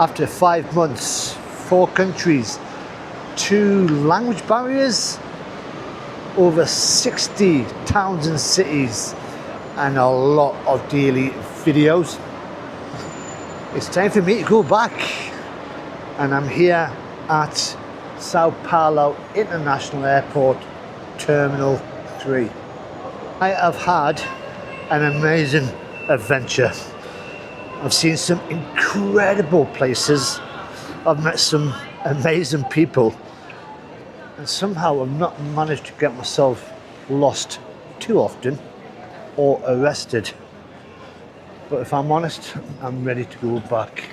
After 5 months, 4 countries, 2 language barriers, over 60 towns and cities, and a lot of daily videos. It's time for me to go back, and I'm here at Sao Paulo International Airport, Terminal 3. I have had an amazing adventure. I've seen some incredible places, I've met some amazing people, and somehow I've not managed to get myself lost too often or arrested. But if I'm honest, I'm ready to go back.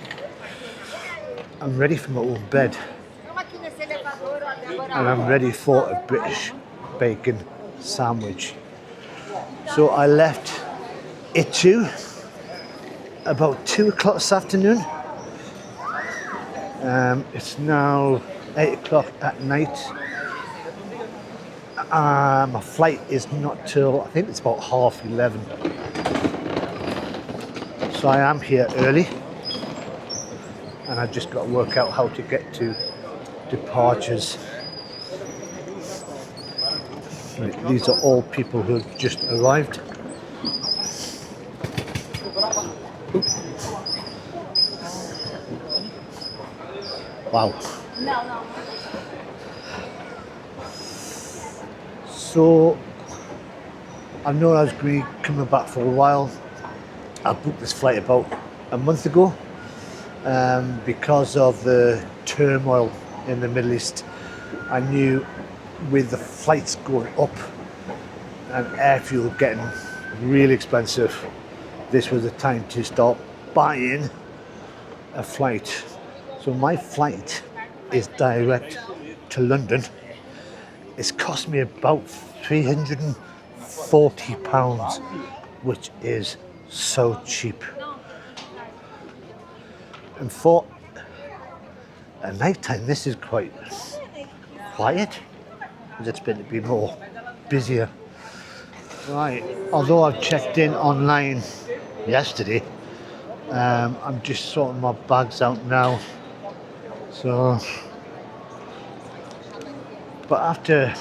I'm ready for my own bed. And I'm ready for a British bacon sandwich. So I left Heathrow about 2 o'clock this afternoon. It's now 8 o'clock at night. My flight is not till, I think it's about 11:30. So I am here early, and I've just got to work out how to get to departures. Right, these are all people who have just arrived. Wow. So I know I was going to be coming back for a while. I booked this flight about a month ago because of the turmoil in the Middle East. I knew with the flights going up and air fuel getting really expensive, this was the time to start buying a flight. So my flight is direct to London. It's cost me about £340, which is so cheap. And for a night time, this is quite quiet. I was expecting it to be more busier. Right, although I've checked in online yesterday, I'm just sorting my bags out now. So, but after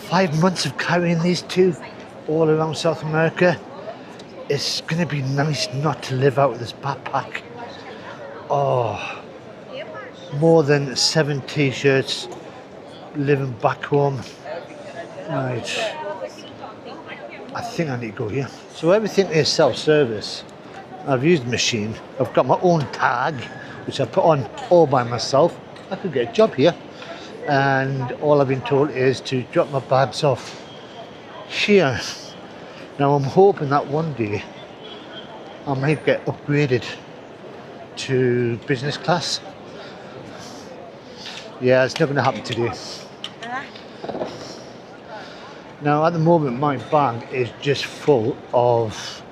5 months of carrying these two all around South America, it's going to be nice not to live out of this backpack. Oh, more than 7 t-shirts living back home. Right, I think I need to go here. So everything is self-service. I've used the machine. I've got my own tag, which I put on all by myself. I could get a job here. And all I've been told is to drop my bags off here. Now I'm hoping that one day I might get upgraded to business class. Yeah, it's not going to happen today. Now at the moment my bag is just full of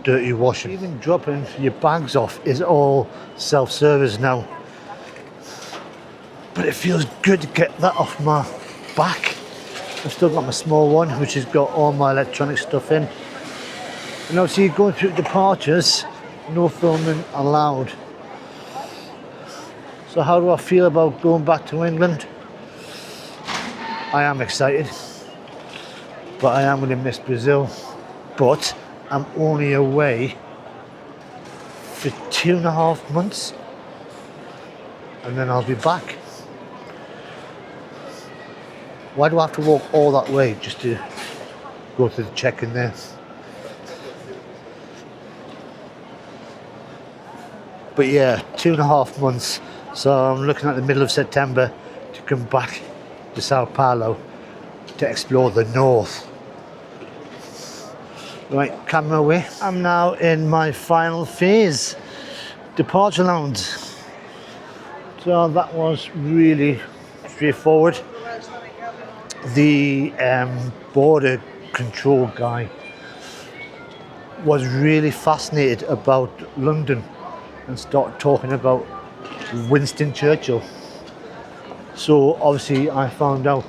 dirty washing. Even dropping your bags off is all self-service now. But it feels good to get that off my back. I've still got my small one, which has got all my electronic stuff in. And obviously going through departures, no filming allowed. So how do I feel about going back to England? I am excited, but I am going to miss Brazil. But I'm only away for 2.5 months, and then I'll be back. Why do I have to walk all that way just to go to the check-in there? But yeah, 2.5 months. So I'm looking at the middle of September to come back to Sao Paulo to explore the north. Right, camera away. I'm now in my final phase, departure lounge. So that was really straightforward. The border control guy was really fascinated about London and started talking about Winston Churchill. So obviously I found out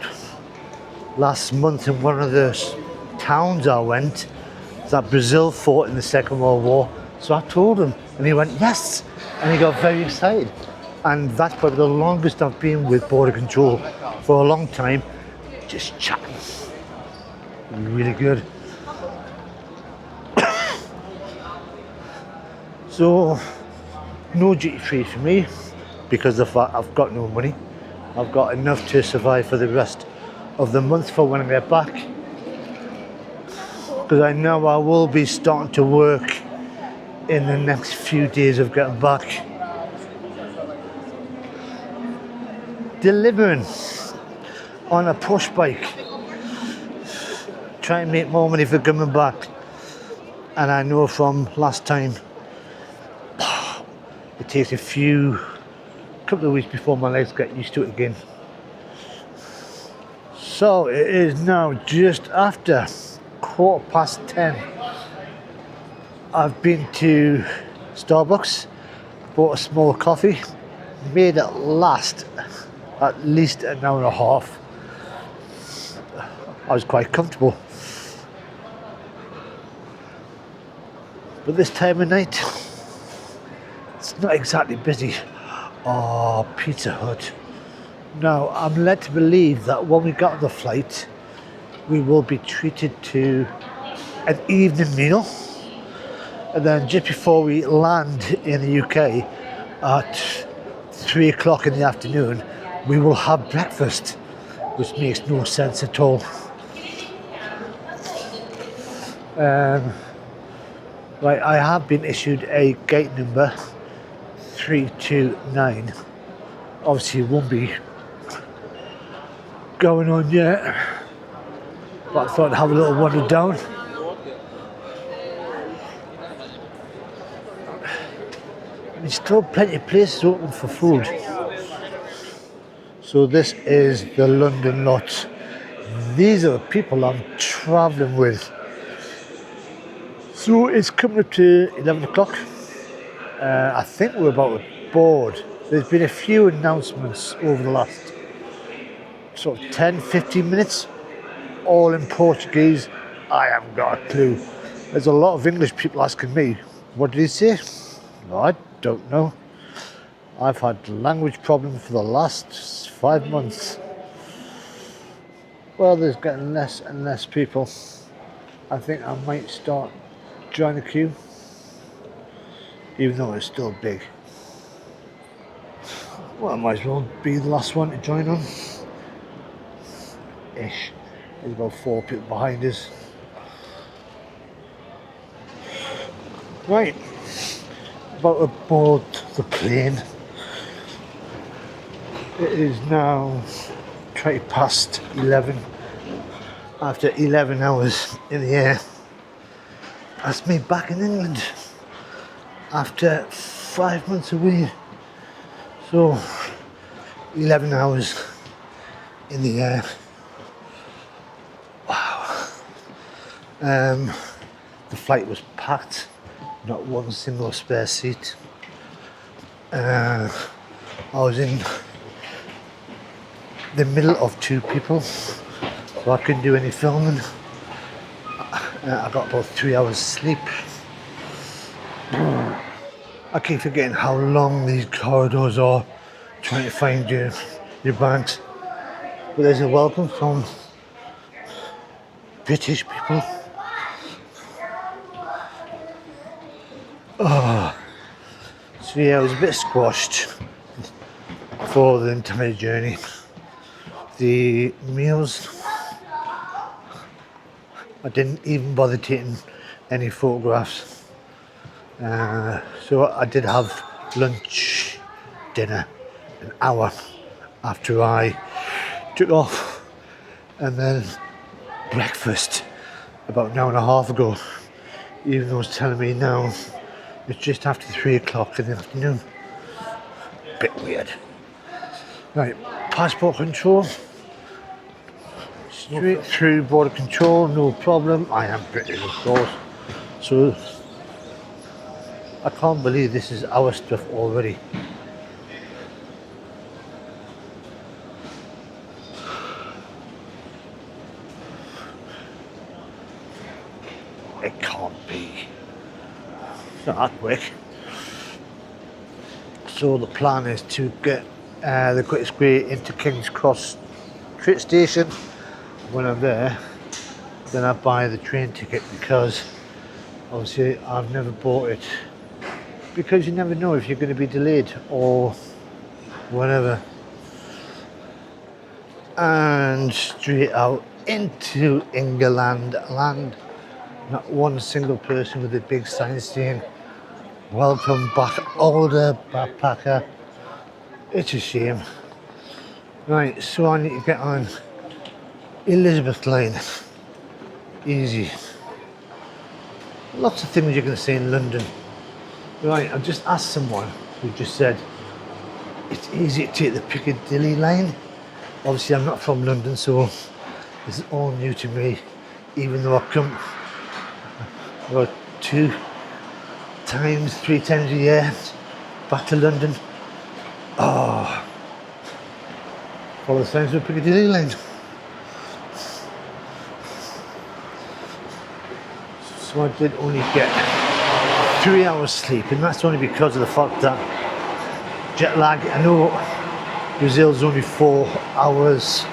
last month in one of the towns I went that Brazil fought in the Second World War. So I told him And he went, yes. And he got very excited. And that's probably the longest I've been with border control for a long time, just chatting. Really good. So, no duty free for me because of that I've got no money. I've got enough to survive for the rest of the month for when I get back. Because I know I will be starting to work in the next few days of getting back. Delivering on a push bike. Try and make more money for coming back. And I know from last time, it takes a couple of weeks before my legs get used to it again. So it is now just after 10:15. I've been to Starbucks, bought a small coffee, made it last at least an hour and a half. I was quite comfortable. But this time of night, it's not exactly busy. Oh, Pizza Hut. Now, I'm led to believe that when we get on the flight, we will be treated to an evening meal. And then just before we land in the UK at 3 o'clock in the afternoon, we will have breakfast, which makes no sense at all. Right, I have been issued a gate number 329. Obviously, it won't be going on yet, but I thought I'd have a little wander down. There's still plenty of places open for food. So this is the London lot. These are the people I'm travelling with. So it's coming up to 11 o'clock. I think we're about to board. There's been a few announcements over the last sort of 10-15 minutes, all in Portuguese. I haven't got a clue. There's a lot of English people asking me, what did he say? No, I don't know. I've had language problems for the last 5 months. Well, there's getting less and less people. I think I might start join the queue, even though it's still big. Well, I might as well be the last one to join on. Ish. There's about 4 people behind us. Right, about to board the plane. It is now 11:20 after 11 hours in the air. That's me back in England after 5 months away. So 11 hours in the air. Wow. The flight was packed, not one single spare seat. I was in the middle of 2 people, so I couldn't do any filming. I got about 3 hours sleep. I keep forgetting how long these corridors are, trying to find your bags. But there's a welcome from British people. So yeah, I was a bit squashed for the entire journey. The meals, I didn't even bother taking any photographs. So I did have lunch, dinner, an hour after I took off, and then breakfast about an hour and a half ago, even though it's telling me now it's just after 3 o'clock in the afternoon. Bit weird. Right, passport control. Straight through border control, no problem. I am British, of course. So I can't believe this is our stuff already. It can't be. It's not that quick. So the plan is to get the quickest way into King's Cross train station. When I'm there, then I buy the train ticket, because obviously I've never bought it, because you never know if you're going to be delayed or whatever. And straight out into England land. Not one single person with a big sign saying welcome back, older backpacker. It's a shame. Right, so I need to get on Elizabeth Line. Easy. Lots of things you can say in London. Right, I've just asked someone who just said it's easy to take the Piccadilly line. Obviously I'm not from London, so this is all new to me, even though I come about 2 times, 3 times a year back to London. Oh, follow the signs of the Piccadilly line. So I did only get 3 hours sleep, and that's only because of the fact that jet lag. I know Brazil's only 4 hours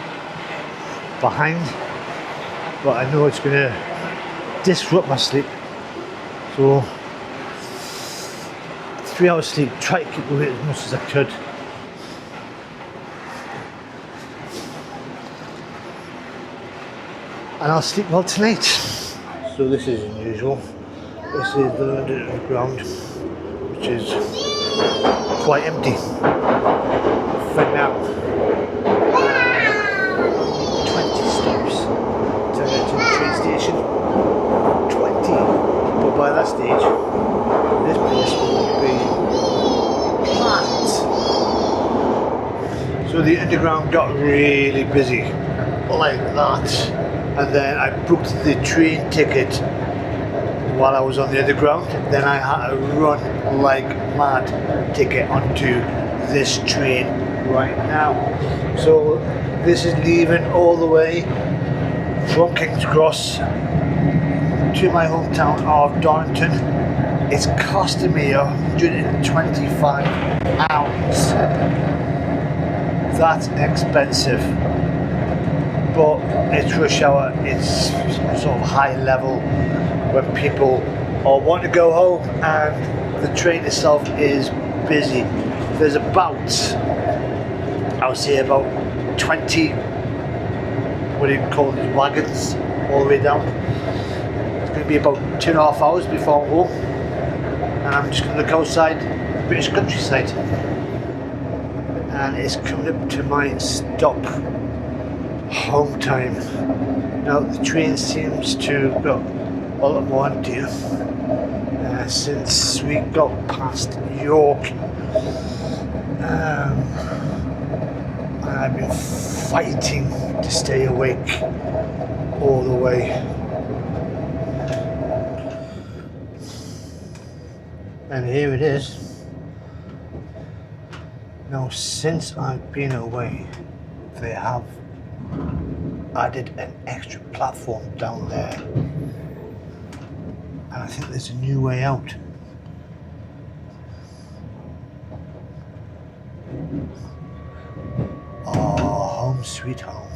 behind, but I know it's going to disrupt my sleep. So 3 hours sleep, try to keep awake as much as I could. And I'll sleep well tonight. So this is unusual. This is the London Underground, which is quite empty for now. 20 steps to get to the train station. 20. But by that stage, this place will be packed. So the underground got really busy, like that. And then I booked the train ticket while I was on the underground. Then I had to run like mad to get onto this train right now. So this is leaving all the way from King's Cross to my hometown of Darlington. It's costing me £125. That's expensive. But it's rush hour, it's sort of high level when people all want to go home, and the train itself is busy. There's about, I would say about 20, what do you call these, wagons all the way down. It's going to be about 2.5 hours before I'm home, and I'm just going to look outside the British countryside. And it's coming up to my stop. Home time. Now the train seems to have got a lot more emptier since we got past York. And I've been fighting to stay awake all the way. And here it is. Now since I've been away, they have added an extra platform down there, and I think there's a new way out. Oh, home sweet home.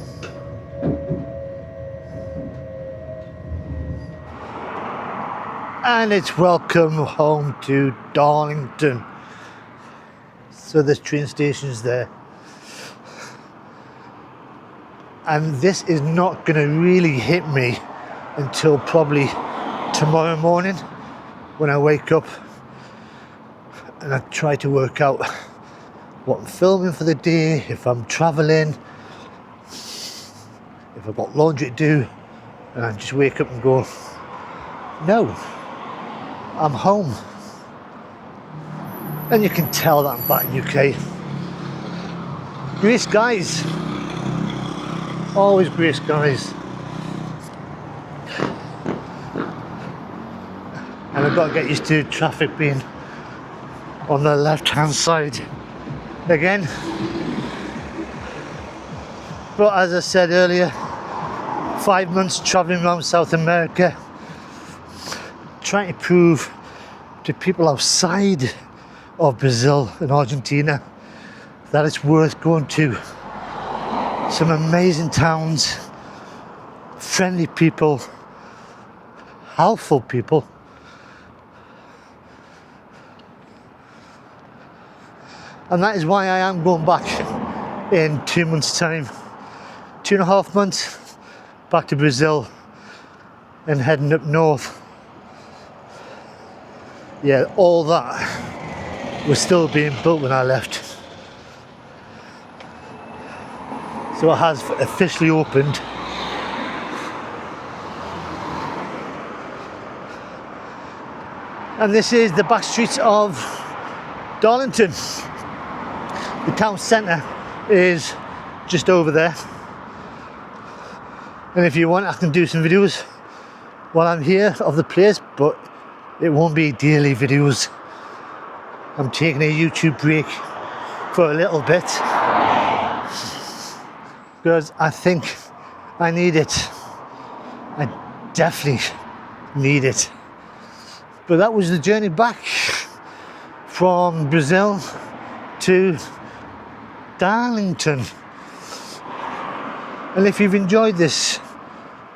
And it's welcome home to Darlington. So the train station's there. And this is not going to really hit me until probably tomorrow morning when I wake up and I try to work out what I'm filming for the day, if I'm travelling, if I've got laundry to do, and I just wake up and go, no, I'm home. And you can tell that I'm back in UK. Grey skies. Always grey skies. And I've got to get used to traffic being on the left hand side again. But as I said earlier, 5 months travelling around South America, trying to prove to people outside of Brazil and Argentina that it's worth going to. Some amazing towns, friendly people, helpful people. And that is why I am going back in 2 months' time. 2.5 months back to Brazil and heading up north. Yeah, all that was still being built when I left. So it has officially opened. And this is the back streets of Darlington. The town centre is just over there. And if you want, I can do some videos while I'm here of the place, but it won't be daily videos. I'm taking a YouTube break for a little bit because I think I need it. I definitely need it. But that was the journey back from Brazil to Darlington. And if you've enjoyed this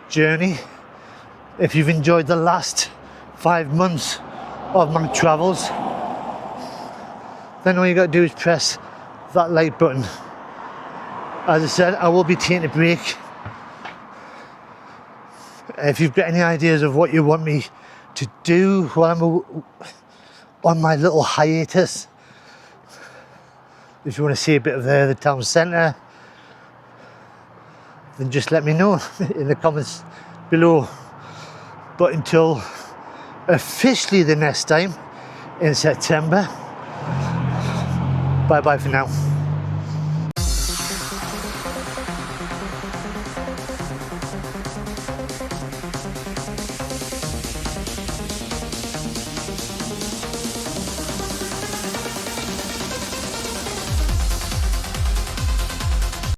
journey, if you've enjoyed the last 5 months of my travels, then all you got to do is press that like button. As I said, I will be taking a break. If you've got any ideas of what you want me to do while I'm on my little hiatus, if you want to see a bit of the town centre, then just let me know in the comments below. But until officially the next time in September, bye bye for now.